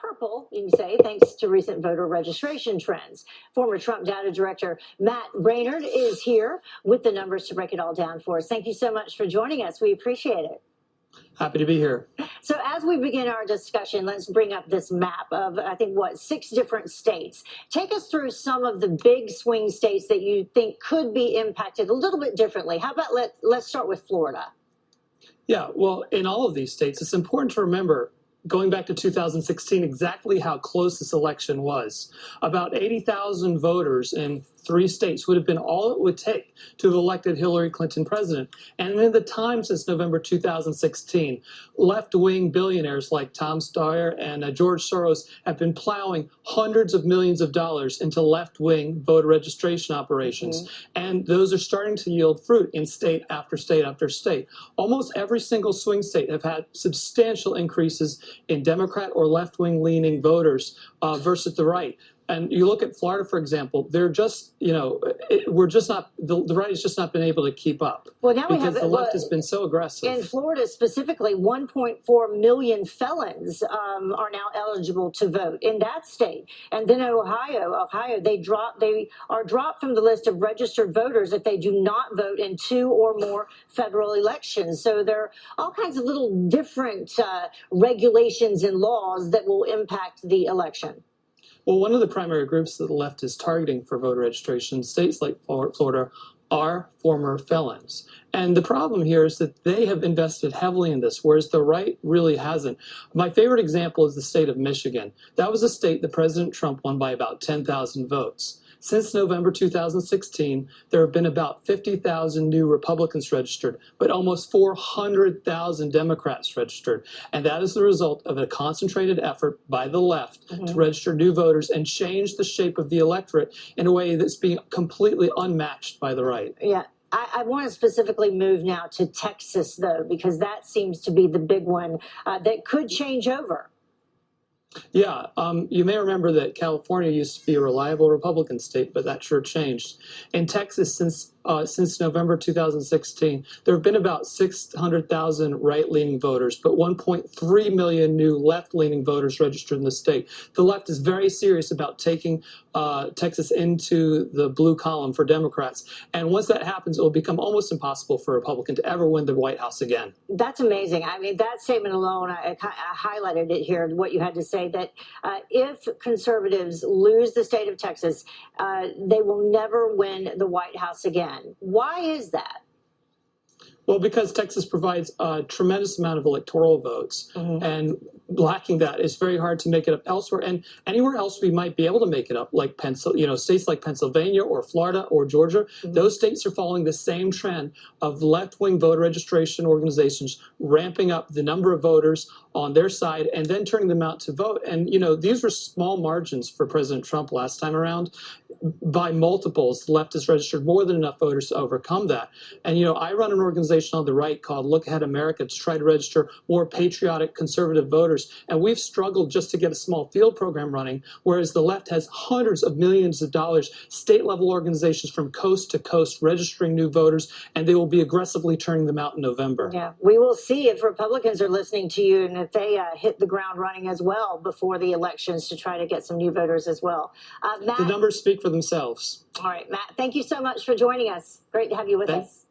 purple, you can say, thanks to recent voter registration trends. Former Trump data director Matt Brainerd is here with the numbers to break it all down for us. Thank you so much for joining us. We appreciate it. Happy to be here. So as we begin our discussion, let's bring up this map of, I think, 6 different states. Take us through some of the big swing states that you think could be impacted a little bit differently. How about let's start with Florida. Yeah, well, in all of these states, it's important to remember, going back to 2016, exactly how close this election was. About 80,000 voters in 3 states would have been all it would take to have elected Hillary Clinton president. And in the time since November 2016, left-wing billionaires like Tom Steyer and George Soros have been plowing hundreds of millions of dollars into left-wing voter registration operations. And those are starting to yield fruit in state after state after state. Almost every single swing state have had substantial increases in Democrat or left-wing leaning voters versus the right. And you look at Florida, for example, they're just, we're just not, the right has just not been able to keep up. Well, now because the left has been so aggressive. In Florida specifically, 1.4 million felons are now eligible to vote in that state. And then Ohio, they are dropped from the list of registered voters if they do not vote in 2 or more federal elections. So there are all kinds of little different regulations and laws that will impact the election. Well, one of the primary groups that the left is targeting for voter registration in states like Florida are former felons. And the problem here is that they have invested heavily in this, whereas the right really hasn't. My favorite example is the state of Michigan. That was a state that President Trump won by about 10,000 votes. Since November 2016, there have been about 50,000 new Republicans registered, but almost 400,000 Democrats registered. And that is the result of a concentrated effort by the left to register new voters and change the shape of the electorate in a way that's being completely unmatched by the right. Yeah. I want to specifically move now to Texas, though, because that seems to be the big one that could change over. Yeah, you may remember that California used to be a reliable Republican state, but that sure changed. In Texas, since November 2016, there have been about 600,000 right-leaning voters, but 1.3 million new left-leaning voters registered in the state. The left is very serious about taking Texas into the blue column for Democrats. And once that happens, it will become almost impossible for a Republican to ever win the White House again. That's amazing. I mean, that statement alone, I highlighted it here, what you had to say, that if conservatives lose the state of Texas, they will never win the White House again. Why is that? Well, because Texas provides a tremendous amount of electoral votes, and lacking that, it's very hard to make it up elsewhere. And anywhere else we might be able to make it up, like states like Pennsylvania or Florida or Georgia, those states are following the same trend of left-wing voter registration organizations ramping up the number of voters on their side and then turning them out to vote. And, these were small margins for President Trump last time around. By multiples, the left has registered more than enough voters to overcome that. And, I run an organization on the right called Look Ahead America to try to register more patriotic conservative voters. And we've struggled just to get a small field program running, whereas the left has hundreds of millions of dollars, state-level organizations from coast to coast registering new voters, and they will be aggressively turning them out in November. Yeah, we will see if Republicans are listening to you and if they hit the ground running as well before the elections to try to get some new voters as well. Matt, the numbers speak for themselves. All right, Matt, thank you so much for joining us. Great to have you with us.